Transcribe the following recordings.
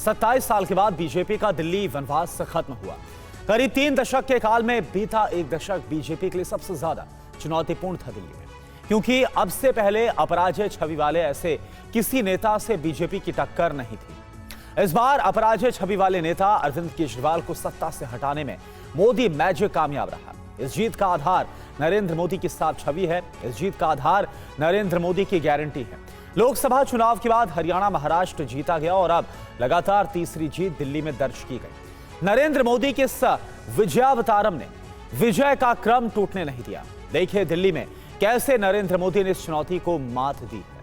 27 साल के बाद बीजेपी का दिल्ली वनवास खत्म हुआ। करीब 3 दशक के काल में बीता एक दशक बीजेपी के लिए सबसे ज्यादा चुनौतीपूर्ण था दिल्ली में, क्योंकि अब से पहले अपराजय छवि वाले ऐसे किसी नेता से बीजेपी की टक्कर नहीं थी। इस बार अपराजय छवि वाले नेता अरविंद केजरीवाल को सत्ता से हटाने में मोदी मैजिक कामयाब रहा। इस जीत का आधार नरेंद्र मोदी की साफ छवि है। इस जीत का आधार नरेंद्र मोदी की गारंटी है। लोकसभा चुनाव के बाद हरियाणा, महाराष्ट्र जीता गया और अब लगातार तीसरी जीत दिल्ली में दर्ज की गई। नरेंद्र मोदी के इस विजयावतारम ने विजय का क्रम टूटने नहीं दिया। देखिए दिल्ली में कैसे नरेंद्र मोदी ने इस चुनौती को मात दी है।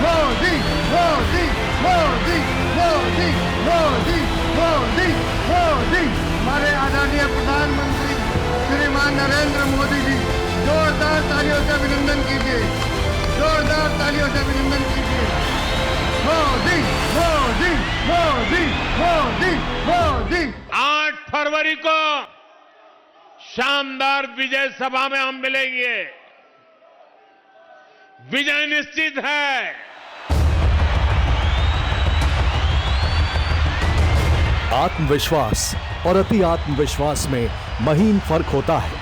मोदी मोदी मोदी मोदी मोदी मोदी मोदी हमारे आदरणीय प्रधानमंत्री श्रीमान नरेंद्र मोदी जी, जोरदार तालियों से अभिनंदन कीजिए, जोरदार तालियों से अभिनंदन कीजिए। मोदी मोदी मोदी मोदी मोदी 8 फरवरी को शानदार विजय सभा में हम मिलेंगे। विजय निश्चित है। आत्मविश्वास और अति आत्मविश्वास में महीन फर्क होता है,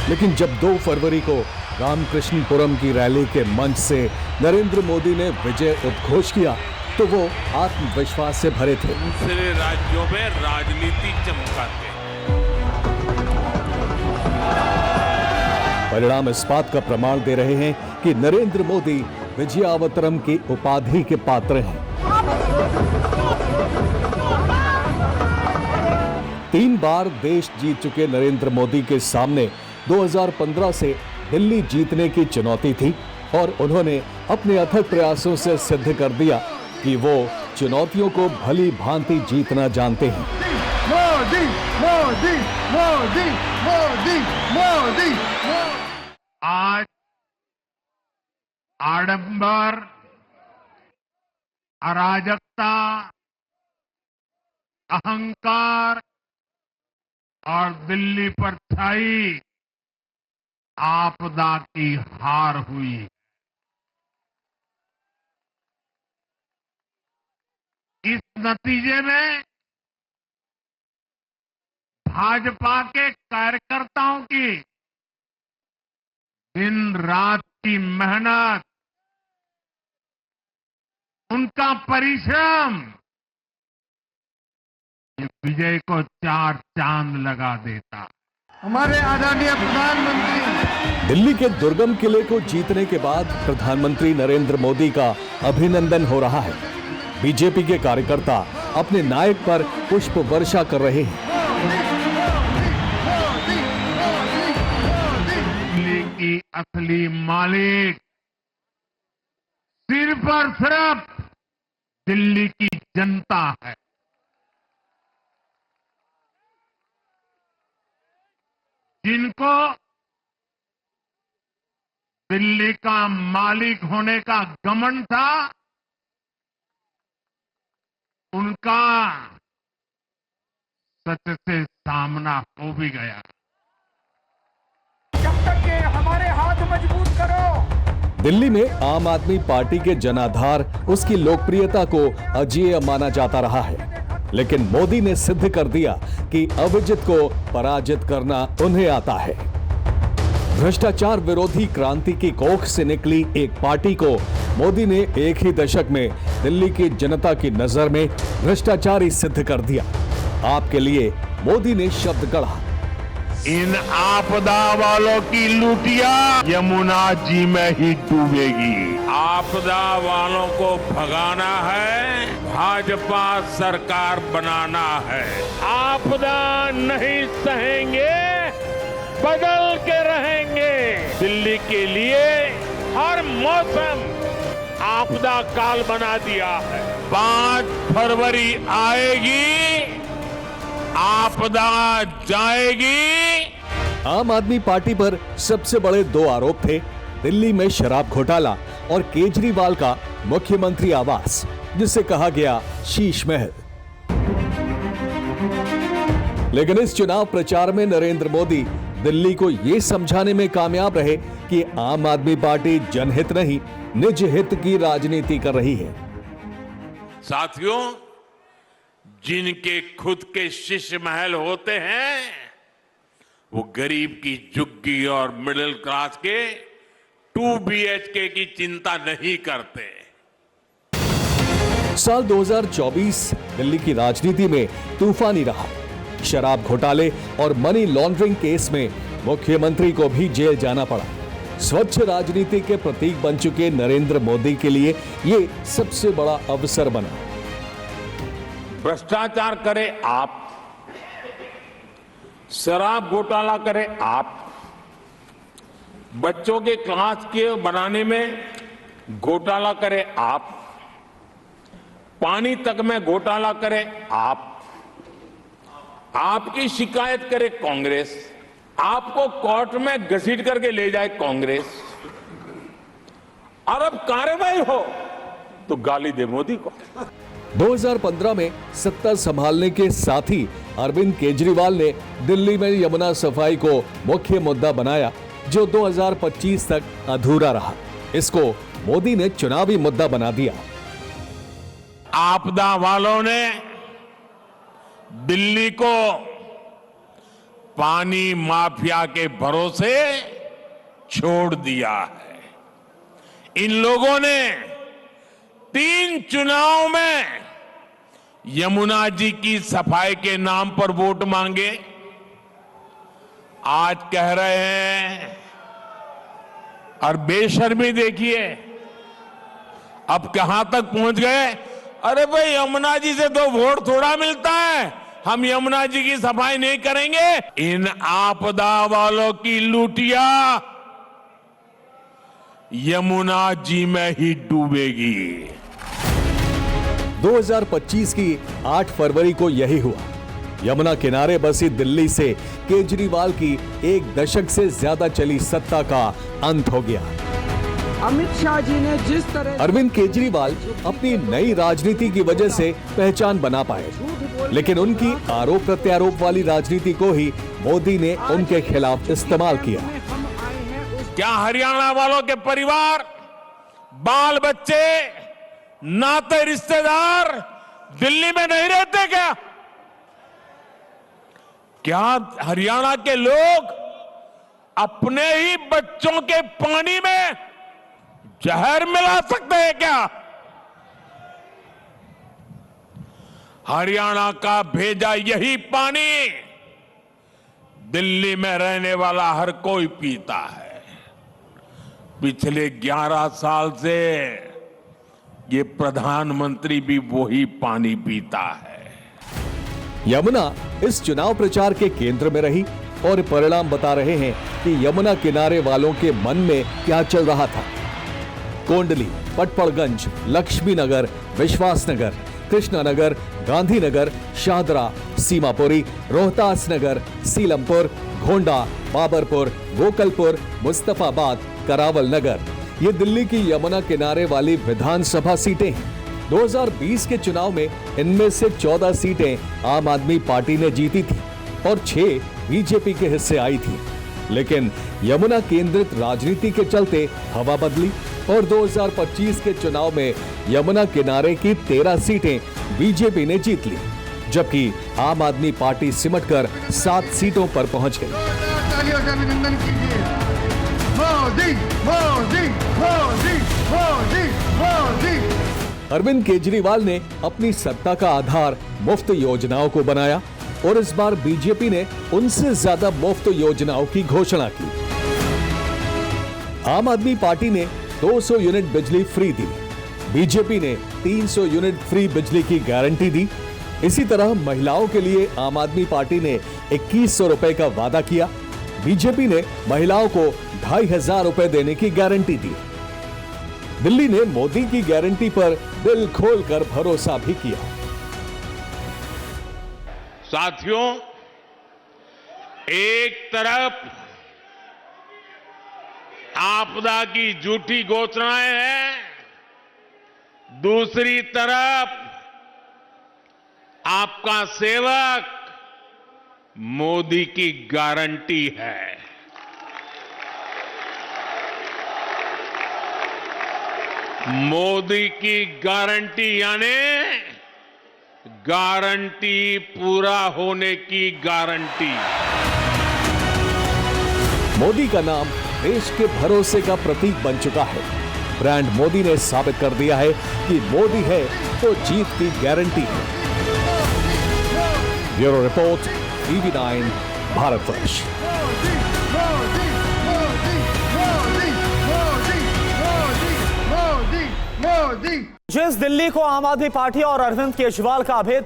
लेकिन जब 2 फरवरी को रामकृष्णपुरम की रैली के मंच से नरेंद्र मोदी ने विजय उद्घोष किया तो वो आत्मविश्वास से भरे थे। दूसरे राज्यों में राजनीति चमकाते। परिणाम इस बात का प्रमाण दे रहे हैं कि नरेंद्र मोदी विजयावतरम की उपाधि के पात्र हैं। 3 बार देश जीत चुके नरेंद्र मोदी के सामने 2015 से दिल्ली जीतने की चुनौती थी और उन्होंने अपने अथक प्रयासों से सिद्ध कर दिया कि वो चुनौतियों को भली भांति जीतना जानते हैं। मोदी मोदी मोदी मोदी मोदी आज आडंबर, अराजकता, अहंकार और दिल्ली पर छाई आपदा की हार हुई। इस नतीजे में भाजपा के कार्यकर्ताओं की दिन रात की मेहनत, उनका परिश्रम ये विजय को 4 चांद लगा देता। हमारे आदरणीय प्रधानमंत्री दिल्ली के दुर्गम किले को जीतने के बाद प्रधानमंत्री नरेंद्र मोदी का अभिनंदन हो रहा है। बीजेपी के कार्यकर्ता अपने नायक पर पुष्प वर्षा कर रहे हैं। दिल्ली की असली मालिक सिर्फ और सिर्फ दिल्ली की जनता है। जिनको दिल्ली का मालिक होने का घमंड था, उनका सच से सामना हो भी गया। जब तक के हमारे हाथ मजबूत करो। दिल्ली में आम आदमी पार्टी के जनाधार उसकी लोकप्रियता को अजेय माना जाता रहा है, लेकिन मोदी ने सिद्ध कर दिया कि अविजित को पराजित करना उन्हें आता है। भ्रष्टाचार विरोधी क्रांति की कोख से निकली एक पार्टी को मोदी ने एक ही दशक में दिल्ली की जनता की नजर में भ्रष्टाचारी सिद्ध कर दिया। आपके लिए मोदी ने शब्द गढ़ा। इन आपदा वालों की लूटिया यमुना जी में ही डूबेगी। आपदा वालों को भगाना है, भाजपा सरकार बनाना है। आपदा नहीं सहेंगे, बदल के रहेंगे। दिल्ली के लिए हर मौसम आपदा काल बना दिया है। 5 फरवरी आएगी, आपदा जाएगी। आम आदमी पार्टी पर सबसे बड़े 2 आरोप थे, दिल्ली में शराब घोटाला और केजरीवाल का मुख्यमंत्री आवास, जिसे कहा गया शीश महल। लेकिन इस चुनाव प्रचार में नरेंद्र मोदी दिल्ली को ये समझाने में कामयाब रहे कि कि आम आदमी पार्टी जनहित नहीं निज हित की राजनीति कर रही है। साथियों, जिनके खुद के शिष्य महल होते हैं वो गरीब की झुग्गी और मिडिल क्लास के 2 BHK की चिंता नहीं करते। साल 2024 दिल्ली की राजनीति में तूफानी रहा। शराब घोटाले और मनी लॉन्ड्रिंग केस में मुख्यमंत्री को भी जेल जाना पड़ा। स्वच्छ राजनीति के प्रतीक बन चुके नरेंद्र मोदी के लिए ये सबसे बड़ा अवसर बना। भ्रष्टाचार करे आप, शराब घोटाला करे आप, बच्चों के क्लास के बनाने में घोटाला करे आप, पानी तक में घोटाला करे आप, आपकी शिकायत करे कांग्रेस, आपको कोर्ट में घसीट करके ले जाए कांग्रेस, और अब कार्रवाई हो तो गाली दे मोदी को। 2015 में सत्ता संभालने के साथ ही अरविंद केजरीवाल ने दिल्ली में यमुना सफाई को मुख्य मुद्दा बनाया, जो 2025 तक अधूरा रहा। इसको मोदी ने चुनावी मुद्दा बना दिया। आपदा वालों ने दिल्ली को पानी माफिया के भरोसे छोड़ दिया है। इन लोगों ने 3 चुनाव में यमुना जी की सफाई के नाम पर वोट मांगे। आज कह रहे हैं, और बेशर्मी देखिए अब कहां तक पहुंच गए। अरे भाई, यमुना जी से तो वोट थोड़ा मिलता है, हम यमुना जी की सफाई नहीं करेंगे। इन आपदा वालों की लूटिया यमुना जी में ही डूबेगी। 2025 की 8 फरवरी को यही हुआ। यमुना किनारे बसी दिल्ली से केजरीवाल की 1 दशक से ज्यादा चली सत्ता का अंत हो गया। अमित शाह जी ने जिस तरह अरविंद केजरीवाल अपनी नई राजनीति की वजह से पहचान बना पाए, लेकिन उनकी आरोप प्रत्यारोप वाली राजनीति को ही मोदी ने उनके खिलाफ इस्तेमाल किया। क्या हरियाणा वालों के परिवार, बाल बच्चे, नाते रिश्तेदार दिल्ली में नहीं रहते क्या? क्या हरियाणा के लोग अपने ही बच्चों के पानी में जहर मिला सकते हैं क्या? हरियाणा का भेजा यही पानी दिल्ली में रहने वाला हर कोई पीता है। पिछले 11 साल से ये प्रधानमंत्री भी वही पानी पीता है। यमुना इस चुनाव प्रचार के केंद्र में रही और परिणाम बता रहे हैं कि यमुना किनारे वालों के मन में क्या चल रहा था। कोंडली, पटपड़गंज, लक्ष्मी नगर, विश्वास नगर, कृष्णानगर, गांधीनगर, शाहदरा, सीमापुरी, रोहतास नगर, सीलमपुर, घोंडा, बाबरपुर, गोकलपुर, मुस्तफाबाद, करावल नगर, ये दिल्ली की यमुना किनारे वाली विधानसभा सीटें हैं। 2020 के चुनाव में इनमें से 14 सीटें आम आदमी पार्टी ने जीती थी और 6 बीजेपी के हिस्से आई थी। लेकिन यमुना केंद्रित राजनीति के चलते हवा बदली और 2025 के चुनाव में यमुना किनारे की 13 सीटें बीजेपी ने जीत ली, जबकि आम आदमी पार्टी सिमटकर 7 सीटों पर पहुंच गई। अभिनंदन कीजिए। मोदी, मोदी, मोदी, मोदी, मोदी। अरविंद केजरीवाल ने अपनी सत्ता का आधार मुफ्त योजनाओं को बनाया और इस बार बीजेपी ने उनसे ज्यादा मुफ्त योजनाओं की घोषणा की। आम आदमी पार्टी ने 200 यूनिट बिजली फ्री दी, बीजेपी ने 300 यूनिट फ्री बिजली की गारंटी दी। इसी तरह महिलाओं के लिए आम आदमी पार्टी ने 2100 रुपए का वादा किया, बीजेपी ने महिलाओं को 2500 रुपए देने की गारंटी दी। दिल्ली ने मोदी की गारंटी पर दिल खोलकर भरोसा भी किया। साथियों, एक तरफ आपदा की झूठी घोषणाएं हैं, दूसरी तरफ आपका सेवक मोदी की गारंटी है। मोदी की गारंटी यानी गारंटी पूरा होने की गारंटी। मोदी का नाम देश के भरोसे का प्रतीक बन चुका है। ब्रांड मोदी ने साबित कर दिया है कि मोदी है तो जीत की गारंटी है। Bureau report, TV9 Bharatvarsh. जिस दिल्ली को आम आदमी पार्टी और अरविंद केजरीवाल का अभेद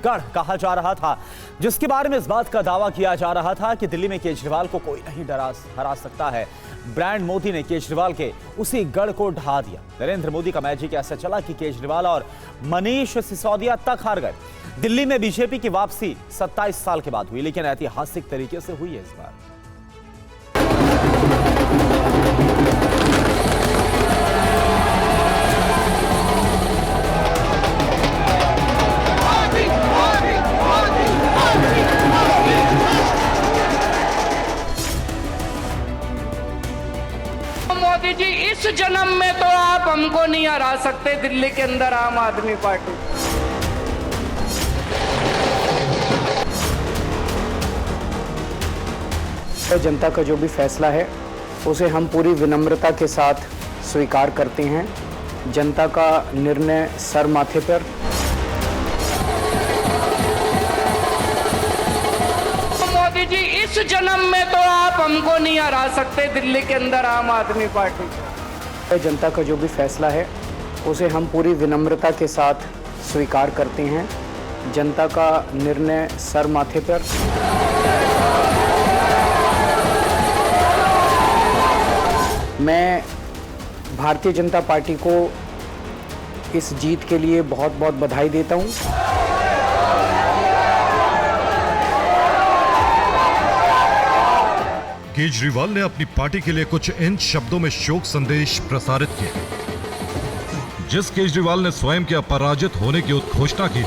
गढ़ कहा जा रहा था, जिसके बारे में इस बात का दावा किया जा रहा था कि दिल्ली में केजरीवाल को कोई नहीं हरा सकता है, ब्रांड मोदी ने केजरीवाल के उसी गढ़ को ढहा दिया। नरेंद्र मोदी का मैजिक ऐसा चला कि केजरीवाल और मनीष सिसोदिया तक हार गए। दिल्ली में बीजेपी की वापसी 27 साल के बाद हुई, लेकिन ऐतिहासिक तरीके से हुई है इस बार। मोदी जी, इस जन्म में तो आप हमको नहीं हरा सकते दिल्ली के अंदर आम आदमी पार्टी। जनता का जो भी फैसला है उसे हम पूरी विनम्रता के साथ स्वीकार करते हैं। जनता का निर्णय सर माथे पर। मोदी जी, इस जन्म में तो आप हमको नहीं हरा सकते दिल्ली के अंदर आम आदमी पार्टी। जनता का जो भी फैसला है उसे हम पूरी विनम्रता के साथ स्वीकार करते हैं। जनता का निर्णय सर माथे पर। मैं भारतीय जनता पार्टी को इस जीत के लिए बहुत बहुत बधाई देता हूं। केजरीवाल ने अपनी पार्टी के लिए कुछ इन शब्दों में शोक संदेश प्रसारित किए। जिस केजरीवाल ने स्वयं के अपराजित होने की उद्घोषणा की,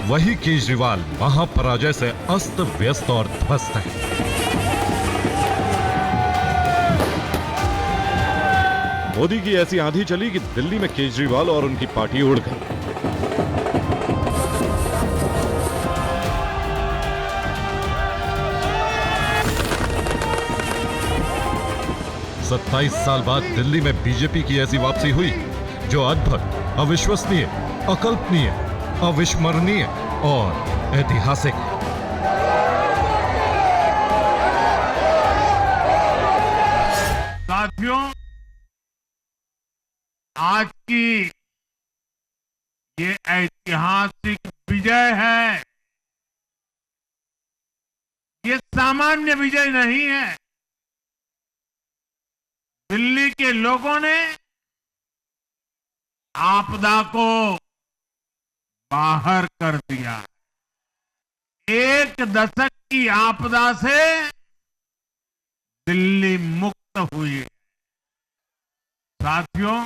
वही केजरीवाल महापराजय से अस्त व्यस्त और ध्वस्त है। मोदी की ऐसी आंधी चली कि दिल्ली में केजरीवाल और उनकी पार्टी उड़ गई। सत्ताईस साल बाद दिल्ली में बीजेपी की ऐसी वापसी हुई जो अद्भुत, अविश्वसनीय, अकल्पनीय, अविस्मरणीय और ऐतिहासिक है। साथियों, आज की ये ऐतिहासिक विजय है। ये सामान्य विजय नहीं है। दिल्ली के लोगों ने आपदा को बाहर कर दिया। एक दशक की आपदा से दिल्ली मुक्त हुई है। साथियों,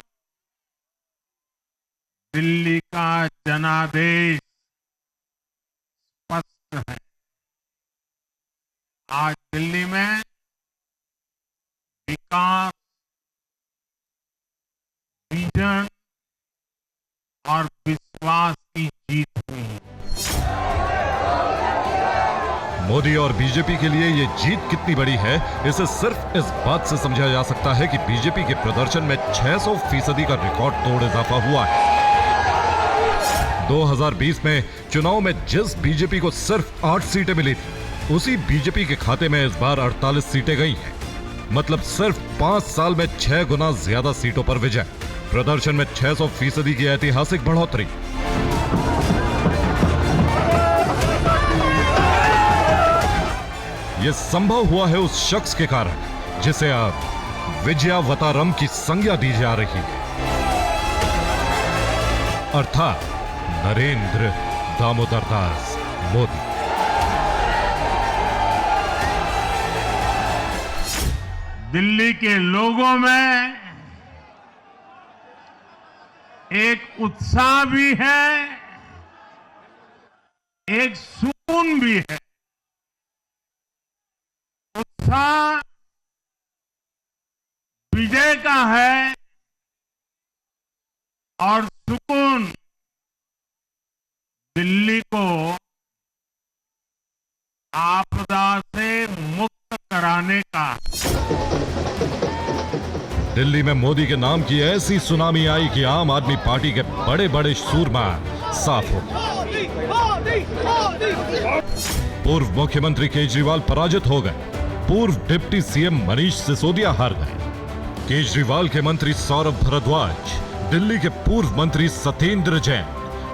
दिल्ली का जनादेश स्पष्ट है। आज दिल्ली में विकास, विजन और विश्वास की जीत हुई है। मोदी और बीजेपी के लिए ये जीत कितनी बड़ी है, इसे सिर्फ इस बात से समझा जा सकता है कि बीजेपी के प्रदर्शन में 600% का रिकॉर्ड तोड़ इजाफा हुआ है। 2020 में चुनाव में जिस बीजेपी को सिर्फ 8 सीटें मिली थी, उसी बीजेपी के खाते में इस बार 48 सीटें गई हैं। मतलब सिर्फ 5 साल में 6 गुना ज्यादा सीटों पर विजय। प्रदर्शन में 600% की ऐतिहासिक बढ़ोतरी। यह संभव हुआ है उस शख्स के कारण जिसे अब विजयावतारम की संज्ञा दी जा रही है, अर्थात नरेंद्र दामोदर दास मोदी। दिल्ली के लोगों में एक उत्साह भी है, एक सुकून भी है। उत्साह विजय का है और सुकून दिल्ली को आपदा से मुक्त कराने का। दिल्ली में मोदी के नाम की ऐसी सुनामी आई कि आम आदमी पार्टी के बड़े बड़े सूरमा साफ हो गए। पूर्व मुख्यमंत्री केजरीवाल पराजित हो गए। पूर्व डिप्टी सीएम मनीष सिसोदिया हार गए। केजरीवाल के मंत्री सौरभ भारद्वाज, दिल्ली के पूर्व मंत्री सत्येंद्र जैन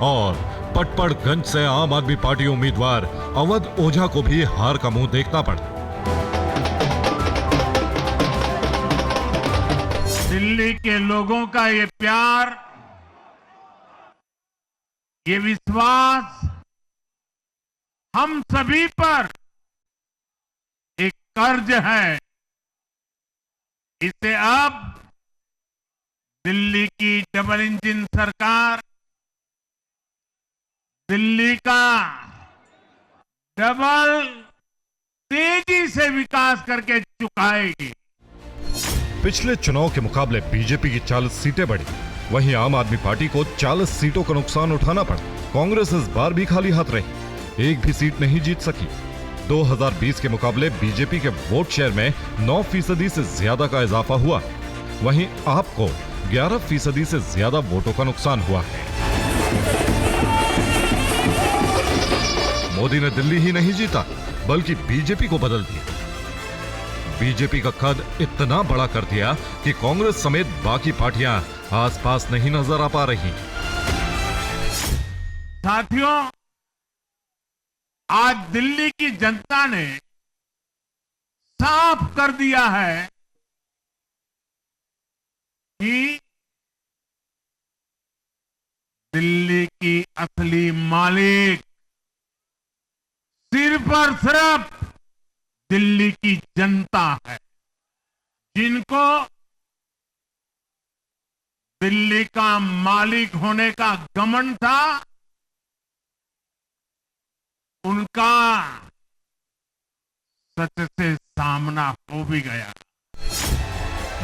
और पटपड़गंज से आम आदमी पार्टी उम्मीदवार अवध ओझा को भी हार का मुंह देखना पड़ा। दिल्ली के लोगों का ये प्यार, ये विश्वास हम सभी पर एक कर्ज है। इसे अब दिल्ली की डबल इंजन सरकार दिल्ली का डबल तेजी से विकास करके चुकाएगी। पिछले चुनाव के मुकाबले बीजेपी की 40 सीटें बढ़ी, वहीं आम आदमी पार्टी को 40 सीटों का नुकसान उठाना पड़ा। कांग्रेस इस बार भी खाली हाथ रही, एक भी सीट नहीं जीत सकी। 2020 के मुकाबले बीजेपी के वोट शेयर में 9% से ज्यादा का इजाफा हुआ, वहीं आपको 11% से ज्यादा वोटों का नुकसान हुआ है। मोदी ने दिल्ली ही नहीं जीता, बल्कि बीजेपी को बदल दिया। बीजेपी का कद इतना बड़ा कर दिया कि कांग्रेस समेत बाकी पार्टियां आसपास नहीं नजर आ पा रही। साथियों, आज दिल्ली की जनता ने साफ कर दिया है कि दिल्ली की असली मालिक सिर्फ और सिर्फ दिल्ली की जनता है। जिनको दिल्ली का मालिक होने का घमंड था, उनका सच से सामना हो भी गया।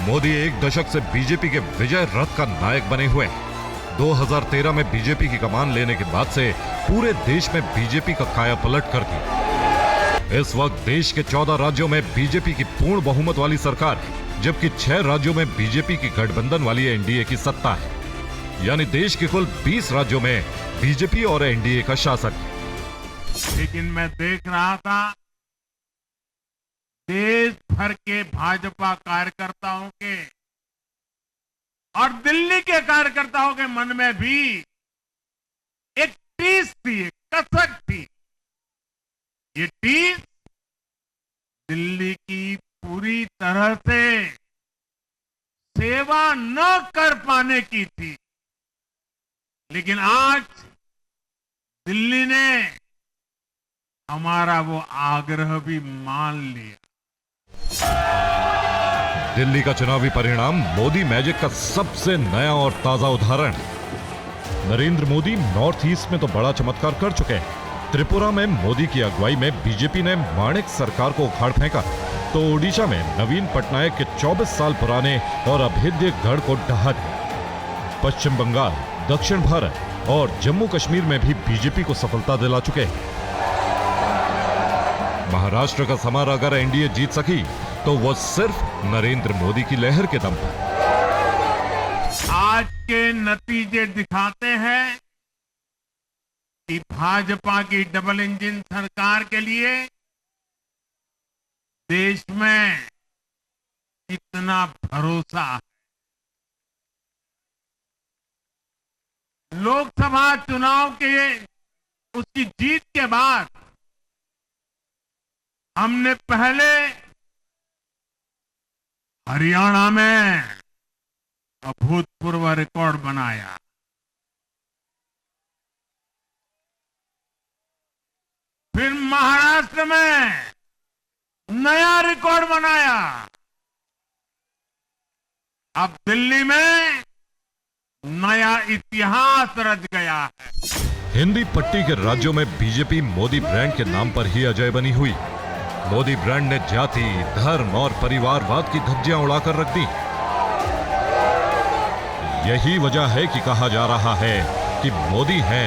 मोदी एक दशक से बीजेपी के विजय रथ का नायक बने हुए हैं। 2013 में बीजेपी की कमान लेने के बाद से पूरे देश में बीजेपी का काया पलट कर दिया। इस वक्त देश के 14 राज्यों में बीजेपी की पूर्ण बहुमत वाली सरकार है, जबकि 6 राज्यों में बीजेपी की गठबंधन वाली एनडीए की सत्ता है। यानी देश के कुल 20 राज्यों में बीजेपी और एनडीए का शासन है। लेकिन मैं देख रहा था देश भर के भाजपा कार्यकर्ताओं के और दिल्ली के कार्यकर्ताओं के मन में भी एक टीस थी, एक कसक थी। ये टीस दिल्ली की पूरी तरह से सेवा न कर पाने की थी। लेकिन आज दिल्ली ने हमारा वो आग्रह भी मान लिया। दिल्ली का चुनावी परिणाम मोदी मैजिक का सबसे नया और ताजा उदाहरण है। नरेंद्र मोदी नॉर्थ ईस्ट में तो बड़ा चमत्कार कर चुके हैं। त्रिपुरा में मोदी की अगुवाई में बीजेपी ने माणिक सरकार को उखाड़ फेंका, तो ओडिशा में नवीन पटनायक के 24 साल पुराने और अभेद्य गढ़ को ढहा दिया। पश्चिम बंगाल, दक्षिण भारत और जम्मू कश्मीर में भी बीजेपी को सफलता दिला चुके हैं। महाराष्ट्र का समार अगर एनडीए जीत सकी तो वो सिर्फ नरेंद्र मोदी की लहर के दम पर। आज के नतीजे दिखाते हैं कि भाजपा की डबल इंजन सरकार के लिए देश में कितना भरोसा है। लोकसभा चुनाव के उसकी जीत के बाद हमने पहले हरियाणा में अभूतपूर्व रिकॉर्ड बनाया। फिर महाराष्ट्र में नया रिकॉर्ड बनाया। अब दिल्ली में नया इतिहास रच गया है। हिंदी पट्टी के राज्यों में बीजेपी मोदी ब्रांड के नाम पर ही अजय बनी हुई। मोदी ब्रांड ने जाति, धर्म और परिवारवाद की धज्जियां उड़ाकर रख दी। यही वजह है कि कहा जा रहा है कि मोदी है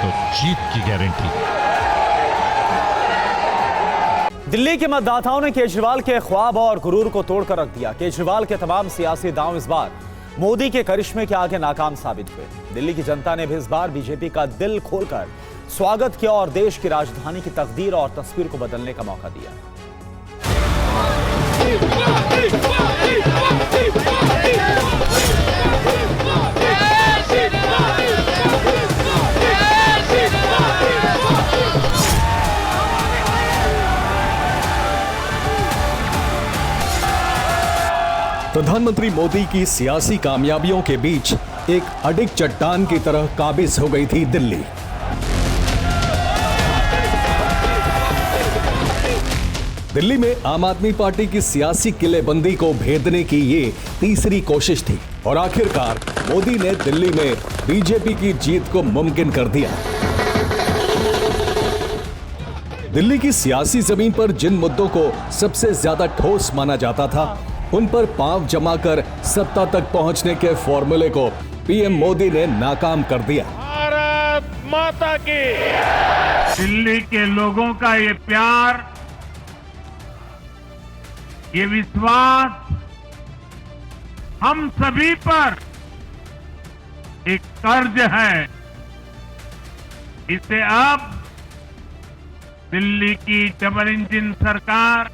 तो जीत की गारंटी। दिल्ली के मतदाताओं ने केजरीवाल के ख्वाब और गुरूर को तोड़कर रख दिया। केजरीवाल के तमाम सियासी दांव इस बार मोदी के करिश्मे के आगे नाकाम साबित हुए। दिल्ली की जनता ने भी इस बार बीजेपी का दिल खोलकर स्वागत किया और देश की राजधानी की तकदीर और तस्वीर को बदलने का मौका दिया। प्रधानमंत्री मोदी की सियासी कामयाबियों के बीच एक अडिग चट्टान की तरह काबिज हो गई थी दिल्ली। दिल्ली में आम आदमी पार्टी की सियासी किलेबंदी को भेदने की ये तीसरी कोशिश थी और आखिरकार मोदी ने दिल्ली में बीजेपी की जीत को मुमकिन कर दिया। दिल्ली की सियासी जमीन पर जिन मुद्दों को सबसे ज्यादा ठोस माना जाता था, उन पर पांव जमाकर सत्ता तक पहुंचने के फॉर्मूले को पीएम मोदी ने नाकाम कर दिया। भारत माता की। दिल्ली के लोगों का ये प्यार, ये विश्वास हम सभी पर एक कर्ज है। इसे अब दिल्ली की डबल इंजन सरकार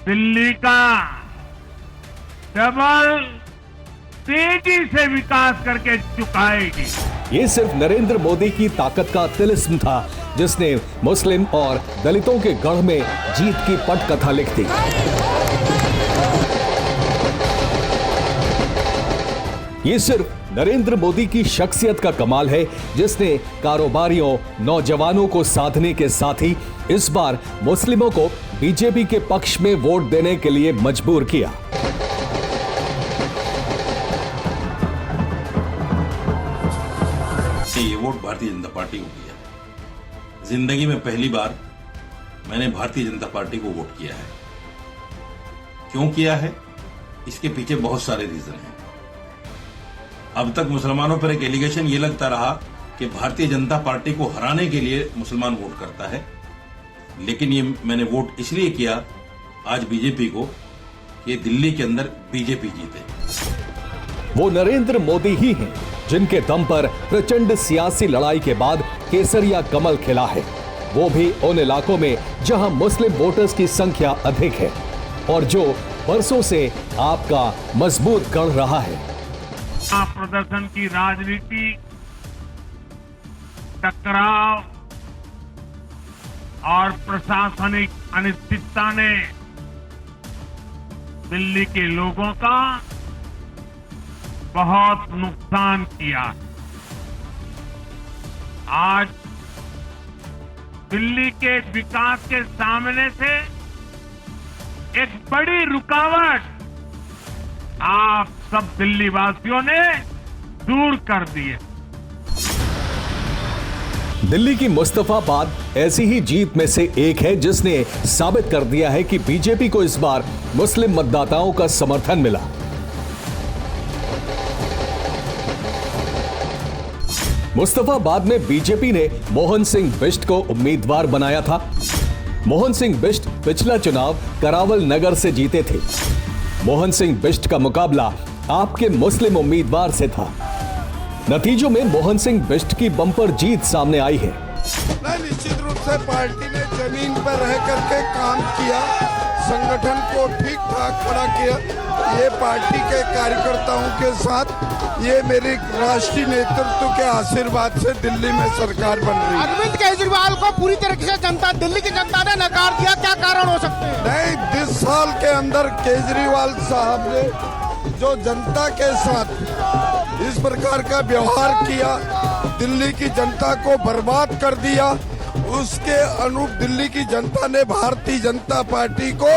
दिल्ली का डबल तेजी से विकास करके चुकाएगी। ये सिर्फ नरेंद्र मोदी की ताकत का तिलिस्म था जिसने मुस्लिम और दलितों के गढ़ में जीत की पटकथा लिख दी। ये सिर्फ नरेंद्र मोदी की शख्सियत का कमाल है जिसने कारोबारियों, नौजवानों को साधने के साथ ही इस बार मुस्लिमों को बीजेपी के पक्ष में वोट देने के लिए मजबूर किया। ये वोट भारतीय जनता पार्टी को किया। जिंदगी में पहली बार मैंने भारतीय जनता पार्टी को वोट किया है। क्यों किया है? इसके पीछे बहुत सारे रीजन हैं। अब तक मुसलमानों पर एक एलिगेशन ये लगता रहा कि भारतीय जनता पार्टी को हराने के लिए मुसलमान वोट करता है, लेकिन ये मैंने वोट इसलिए किया आज बीजेपी को कि दिल्ली के अंदर बीजेपी जीते। वो नरेंद्र मोदी ही हैं जिनके दम पर प्रचंड सियासी लड़ाई के बाद केसरिया कमल खिला है, वो भी उन इलाकों में जहां मुस्लिम वोटर्स की संख्या अधिक है और जो बरसों से आपका मजबूत गढ़ रहा है। प्रदर्शन की राजनीति, टकराव और प्रशासनिक अनिश्चितता ने दिल्ली के लोगों का बहुत नुकसान किया। आज दिल्ली के विकास के सामने से एक बड़ी रुकावट आप सब दिल्ली वासियों ने दूर कर दी है। दिल्ली की मुस्तफाबाद ऐसी ही जीत में से एक है जिसने साबित कर दिया है कि बीजेपी को इस बार मुस्लिम मतदाताओं का समर्थन मिला। मुस्तफाबाद में बीजेपी ने मोहन सिंह बिष्ट को उम्मीदवार बनाया था। मोहन सिंह बिष्ट पिछला चुनाव करावल नगर से जीते थे। मोहन सिंह बिष्ट का मुकाबला आपके मुस्लिम उम्मीदवार से था। नतीजों में मोहन सिंह बिष्ट की बम्पर जीत सामने आई है। निश्चित रूप से पार्टी ने जमीन पर रह करके काम किया, संगठन को ठीक ठाक खड़ा किया। ये पार्टी के कार्यकर्ताओं के साथ, ये मेरी राष्ट्रीय नेतृत्व के आशीर्वाद से दिल्ली में सरकार बन रही है। अरविंद केजरीवाल को पूरी तरीके से जनता, दिल्ली की जनता ने नकार दिया, क्या कारण हो सकते हैं? नहीं, 10 साल के अंदर केजरीवाल साहब ने जो जनता के साथ इस प्रकार का व्यवहार किया, दिल्ली की जनता को बर्बाद कर दिया, उसके अनुरूप दिल्ली की जनता ने भारतीय जनता पार्टी को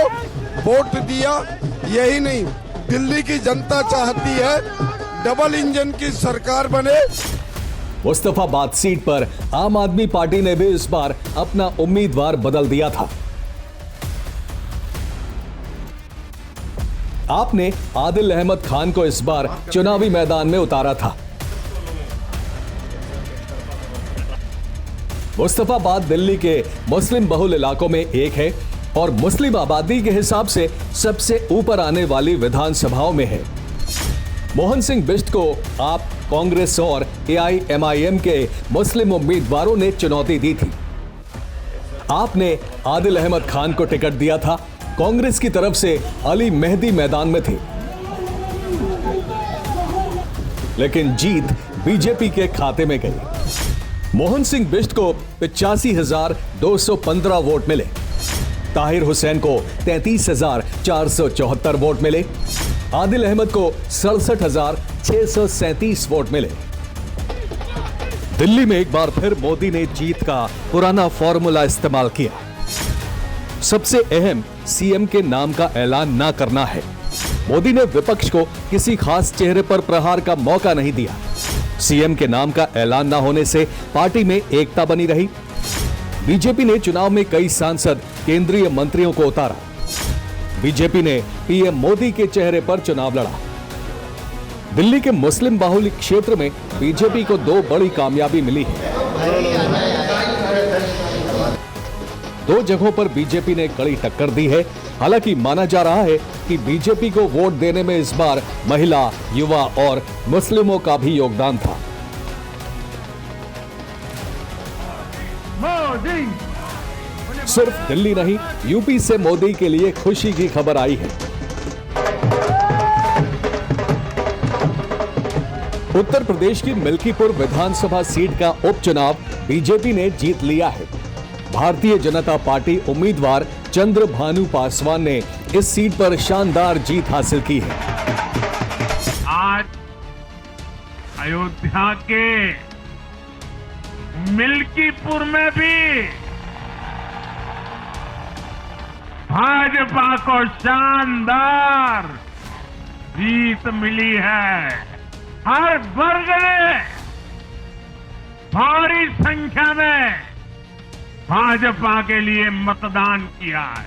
वोट दिया। यही नहीं, दिल्ली की जनता चाहती है डबल इंजन की सरकार बने। मुस्तफाबाद सीट पर आम आदमी पार्टी ने भी इस बार अपना उम्मीदवार बदल दिया था। आपने आदिल अहमद खान को इस बार चुनावी मैदान में उतारा था। मुस्तफाबाद दिल्ली के मुस्लिम बहुल इलाकों में एक है और मुस्लिम आबादी के हिसाब से सबसे ऊपर आने वाली विधानसभाओं में है। मोहन सिंह बिष्ट को आप, कांग्रेस और AIMIM के मुस्लिम उम्मीदवारों ने चुनौती दी थी। आपने आदिल अहमद खान को टिकट दिया था। कांग्रेस की तरफ से अली मेहदी मैदान में थे, लेकिन जीत बीजेपी के खाते में गई। मोहन सिंह बिष्ट को 85,215 वोट मिले, ताहिर हुसैन को 33,474 वोट मिले, आदिल अहमद को 67,637 वोट मिले। दिल्ली में एक बार फिर मोदी ने जीत का पुराना फॉर्मूला इस्तेमाल किया। सबसे अहम सीएम के नाम का ऐलान ना करना है। मोदी ने विपक्ष को किसी खास चेहरे पर प्रहार का मौका नहीं दिया। सीएम के नाम का ऐलान ना होने से पार्टी में एकता बनी रही। बीजेपी ने चुनाव में कई सांसद, केंद्रीय मंत्रियों को उतारा। बीजेपी ने पीएम मोदी के चेहरे पर चुनाव लड़ा। दिल्ली के मुस्लिम बाहुल्य क्षेत्र में बीजेपी को 2 बड़ी कामयाबी मिली है। 2 जगहों पर बीजेपी ने कड़ी टक्कर दी है। हालांकि माना जा रहा है कि बीजेपी को वोट देने में इस बार महिला, युवा और मुस्लिमों का भी योगदान था। सिर्फ दिल्ली नहीं, यूपी से मोदी के लिए खुशी की खबर आई है। उत्तर प्रदेश की मिल्कीपुर विधानसभा सीट का उपचुनाव बीजेपी ने जीत लिया है। भारतीय जनता पार्टी उम्मीदवार चंद्रभानु पासवान ने इस सीट पर शानदार जीत हासिल की है। आज अयोध्या के मिल्कीपुर में भी भाजपा को शानदार जीत मिली है। हर वर्ग ने भारी संख्या में भाजपा के लिए मतदान किया है,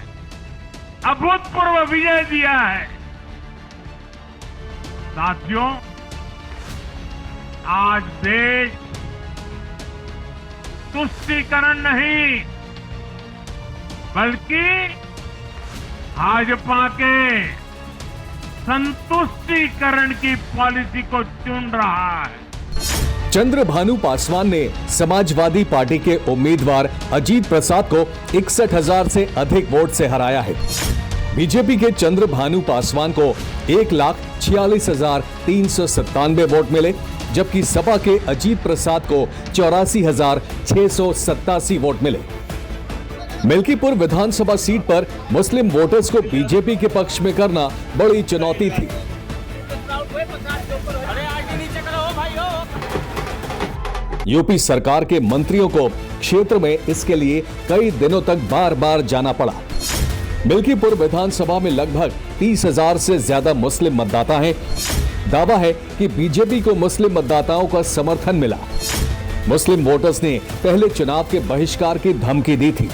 अभूतपूर्व विजय दिया है। साथियों, आज देश तुष्टीकरण नहीं बल्कि भाजपा के संतुष्टीकरण की पॉलिसी को चुन रहा है। चंद्रभानु पासवान ने समाजवादी पार्टी के उम्मीदवार अजीत प्रसाद को 61,000 से अधिक वोट से हराया है। बीजेपी के चंद्रभानु पासवान को 1,46,397 वोट मिले, जबकि सपा के अजीत प्रसाद को 84,687 वोट मिले। मिल्कीपुर विधानसभा सीट पर मुस्लिम वोटर्स को बीजेपी के पक्ष में करना बड़ी चुनौती थी। यूपी सरकार के मंत्रियों को क्षेत्र में इसके लिए कई दिनों तक बार बार जाना पड़ा। मिल्कीपुर विधानसभा में लगभग 30,000 से ज्यादा मुस्लिम मतदाता हैं। दावा है कि बीजेपी को मुस्लिम मतदाताओं का समर्थन मिला। मुस्लिम वोटर्स ने पहले चुनाव के बहिष्कार की धमकी दी थी।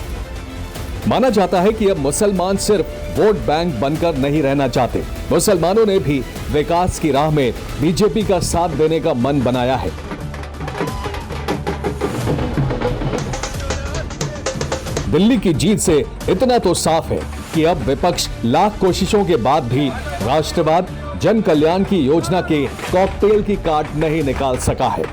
माना जाता है कि अब मुसलमान सिर्फ वोट बैंक बनकर नहीं रहना चाहते। मुसलमानों ने भी विकास की राह में बीजेपी का साथ देने का मन बनाया है। दिल्ली की जीत से इतना तो साफ है कि अब विपक्ष लाख कोशिशों के बाद भी राष्ट्रवाद, जन कल्याण की योजना के कॉकटेल की काट नहीं निकाल सका है।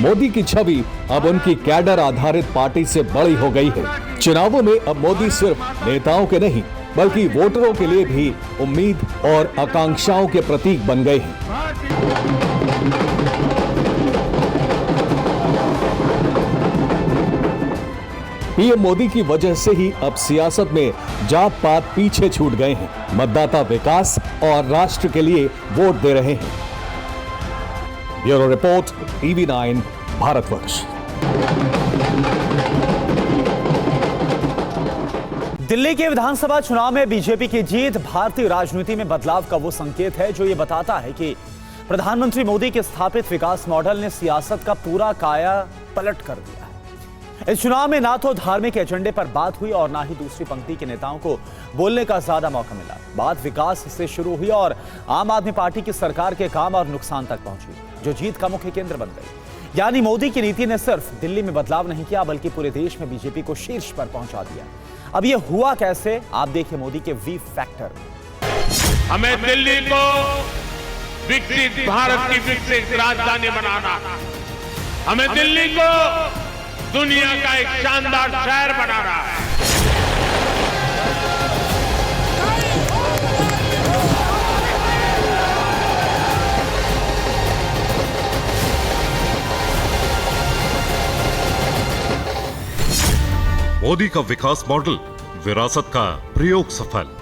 मोदी की छवि अब उनकी कैडर आधारित पार्टी से बड़ी हो गई है। चुनावों में अब मोदी सिर्फ नेताओं के नहीं बल्कि वोटरों के लिए भी उम्मीद और आकांक्षाओं के प्रतीक बन गए हैं। पीएम मोदी की वजह से ही अब सियासत में जात पात पीछे छूट गए हैं। मतदाता विकास और राष्ट्र के लिए वोट दे रहे हैं। Bureau report, TV9 Bharatvarsh. Delhi के विधानसभा चुनाव में बीजेपी की जीत भारतीय राजनीति में बदलाव का वो संकेत है जो ये बताता है कि प्रधानमंत्री मोदी के स्थापित विकास मॉडल ने सियासत का पूरा काया पलट कर दिया है। इस चुनाव में ना तो धार्मिक एजेंडे पर बात हुई और ना ही दूसरी पंक्ति के नेताओं को बोलने का ज्यादा मौका मिला। बात विकास से शुरू हुई और आम आदमी पार्टी की सरकार के काम और नुकसान तक पहुंची, जो जीत का मुख्य केंद्र बन गई। यानी मोदी की नीति ने सिर्फ दिल्ली में बदलाव नहीं किया, बल्कि पूरे देश में बीजेपी को शीर्ष पर पहुंचा दिया। अब यह हुआ कैसे, आप देखिए मोदी के वी फैक्टर। हमें दिल्ली को विकसित भारत की विकसित राजधानी बनाना, हमें दिल्ली को दुनिया का एक शानदार शहर बनाना है। मोदी का विकास मॉडल, विरासत का प्रयोग सफल।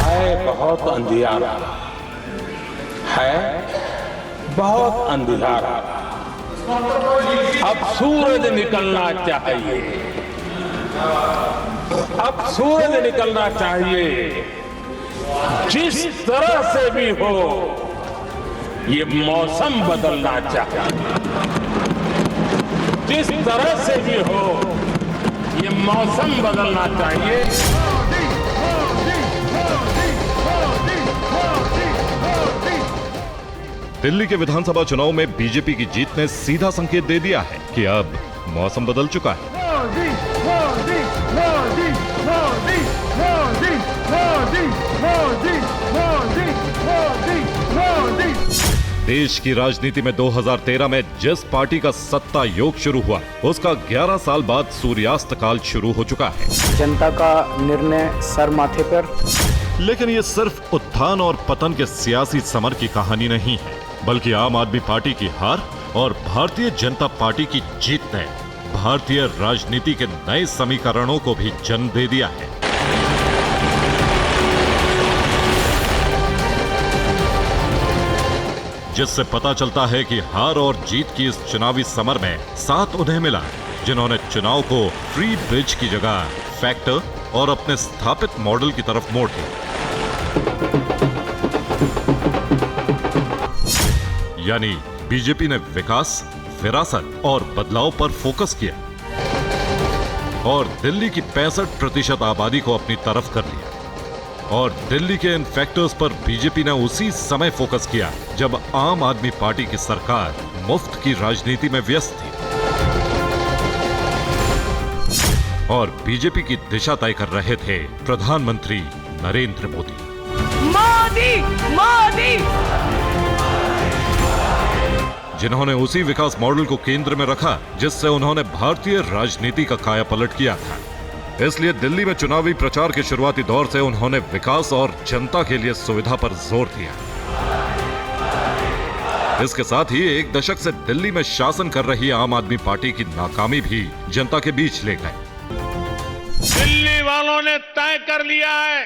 है बहुत अंधियारा, है बहुत अंधियारा, अब सूरज निकलना चाहिए, अब सूरज निकलना चाहिए। जिस तरह से भी हो ये मौसम बदलना चाहिए, जिस तरह से भी हो ये मौसम बदलना चाहिए। दिल्ली के विधानसभा चुनाव में बीजेपी की जीत ने सीधा संकेत दे दिया है कि अब मौसम बदल चुका है। देश की राजनीति में 2013 में जिस पार्टी का सत्ता योग शुरू हुआ, उसका 11 साल बाद सूर्यास्त काल शुरू हो चुका है। जनता का निर्णय सर माथे पर। लेकिन ये सिर्फ उत्थान और पतन के सियासी समर की कहानी नहीं है, बल्कि आम आदमी पार्टी की हार और भारतीय जनता पार्टी की जीत ने भारतीय राजनीति के नए समीकरणों को भी जन्म दे दिया है। जिससे पता चलता है कि हार और जीत की इस चुनावी समर में साथ उन्हें मिला जिन्होंने चुनाव को फ्री ब्रिज की जगह फैक्टर और अपने स्थापित मॉडल की तरफ मोड़ दिया। यानी बीजेपी ने विकास, विरासत और बदलाव पर फोकस किया और दिल्ली की 65% आबादी को अपनी तरफ कर लिया। और दिल्ली के इन फैक्टर्स पर बीजेपी ने उसी समय फोकस किया जब आम आदमी पार्टी की सरकार मुफ्त की राजनीति में व्यस्त थी और बीजेपी की दिशा तय कर रहे थे प्रधानमंत्री नरेंद्र मोदी। मोदी मोदी जिन्होंने उसी विकास मॉडल को केंद्र में रखा जिससे उन्होंने भारतीय राजनीति का कायापलट किया था। इसलिए दिल्ली में चुनावी प्रचार के शुरुआती दौर से उन्होंने विकास और जनता के लिए सुविधा पर जोर दिया। इसके साथ ही एक दशक से दिल्ली में शासन कर रही आम आदमी पार्टी की नाकामी भी जनता के बीच ले गए। दिल्ली वालों ने तय कर लिया है,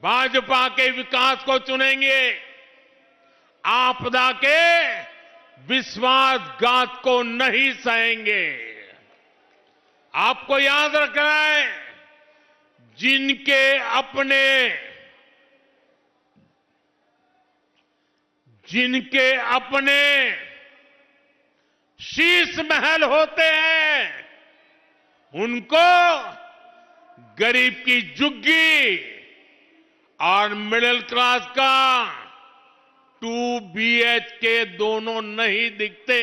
भाजपा के विकास को चुनेंगे, आपदा के विश्वासघात को नहीं सहेंगे। आपको याद रखना है, जिनके अपने शीश महल होते हैं उनको गरीब की झुग्गी और मिडिल क्लास का 2 BHK दोनों नहीं दिखते।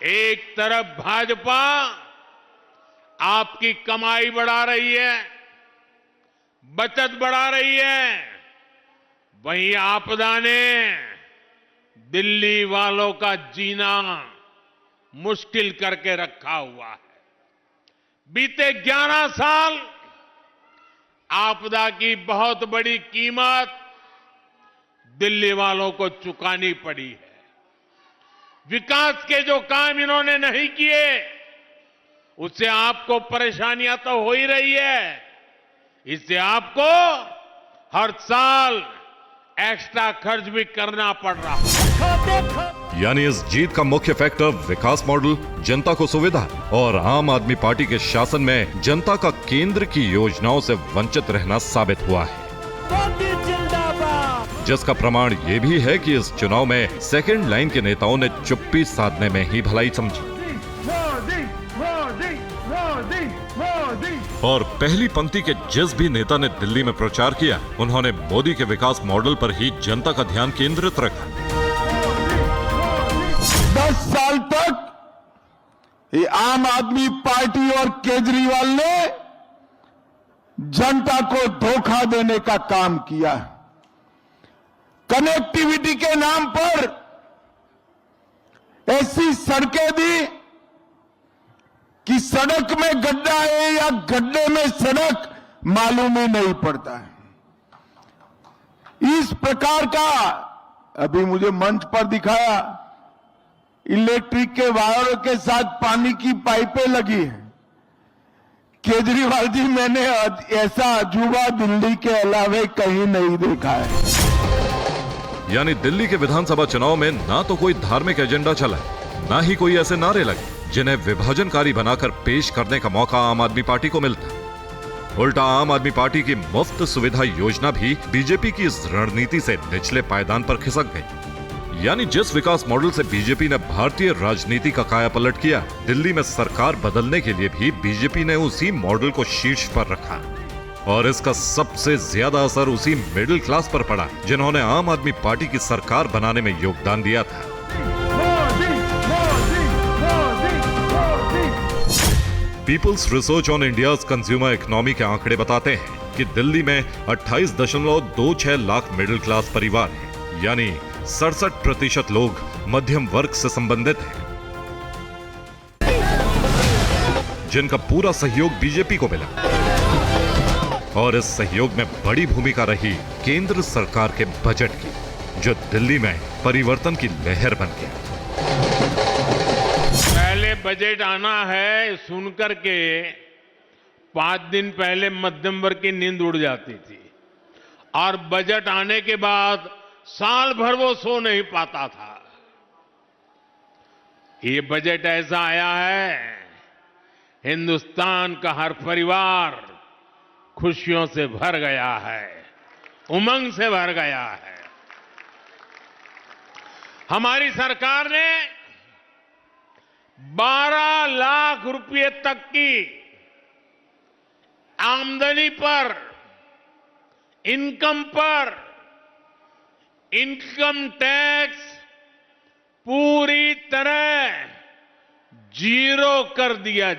एक तरफ भाजपा आपकी कमाई बढ़ा रही है, बचत बढ़ा रही है, वहीं आपदा ने दिल्ली वालों का जीना मुश्किल करके रखा हुआ है। बीते 11 साल आपदा की बहुत बड़ी कीमत दिल्ली वालों को चुकानी पड़ी है। विकास के जो काम इन्होंने नहीं किए उससे आपको परेशानियां तो हो ही रही है, इससे आपको हर साल एक्स्ट्रा खर्च भी करना पड़ रहा है। यानी इस जीत का मुख्य फैक्टर विकास मॉडल, जनता को सुविधा और आम आदमी पार्टी के शासन में जनता का केंद्र की योजनाओं से वंचित रहना साबित हुआ है। जिसका प्रमाण ये भी है कि इस चुनाव में सेकंड लाइन के नेताओं ने चुप्पी साधने में ही भलाई समझी और पहली पंक्ति के जिस भी नेता ने दिल्ली में प्रचार किया, उन्होंने मोदी के विकास मॉडल पर ही जनता का ध्यान केंद्रित रखा। 10 साल तक ये आम आदमी पार्टी और केजरीवाल ने जनता को धोखा देने का काम किया। कनेक्टिविटी के नाम पर ऐसी सड़कें दी कि सड़क में गड्ढा है या गड्ढे में सड़क मालूम ही नहीं पड़ता है। इस प्रकार का अभी मुझे मंच पर दिखाया, इलेक्ट्रिक के वायरों के साथ पानी की पाइपें लगी हैं। केजरीवाल जी, मैंने ऐसा अजूबा दिल्ली के अलावे कहीं नहीं देखा है। यानी दिल्ली के विधानसभा चुनाव में ना तो कोई धार्मिक एजेंडा चला, ना ही कोई ऐसे नारे लगे जिन्हें विभाजनकारी बनाकर पेश करने का मौका आम आदमी पार्टी को मिलता। उल्टा आम आदमी पार्टी की मुफ्त सुविधा योजना भी बीजेपी की इस रणनीति से निचले पायदान पर खिसक गई। यानी जिस विकास मॉडल से बीजेपी ने भारतीय राजनीति का कायापलट किया, दिल्ली में सरकार बदलने के लिए भी बीजेपी ने उसी मॉडल को शीर्ष पर रखा और इसका सबसे ज्यादा असर उसी मिडिल क्लास पर पड़ा जिन्होंने आम आदमी पार्टी की सरकार बनाने में योगदान दिया था। People's research on India's consumer economy के आंकड़े बताते हैं कि दिल्ली में 28.26 लाख मिडिल क्लास परिवार हैं, यानी 67% लोग मध्यम वर्ग से संबंधित हैं, जिनका पूरा सहयोग बीजेपी को मिला। और इस सहयोग में बड़ी भूमिका रही केंद्र सरकार के बजट की, जो दिल्ली में परिवर्तन की लहर बन गया। पहले बजट आना है सुनकर के 5 दिन पहले मध्यम वर्ग की नींद उड़ जाती थी और बजट आने के बाद साल भर वो सो नहीं पाता था। ये बजट ऐसा आया है, हिंदुस्तान का हर परिवार खुशियों से भर गया है, उमंग से भर गया है। हमारी सरकार ने 12 लाख रुपए तक की आमदनी पर, इनकम पर इनकम टैक्स पूरी तरह जीरो कर दिया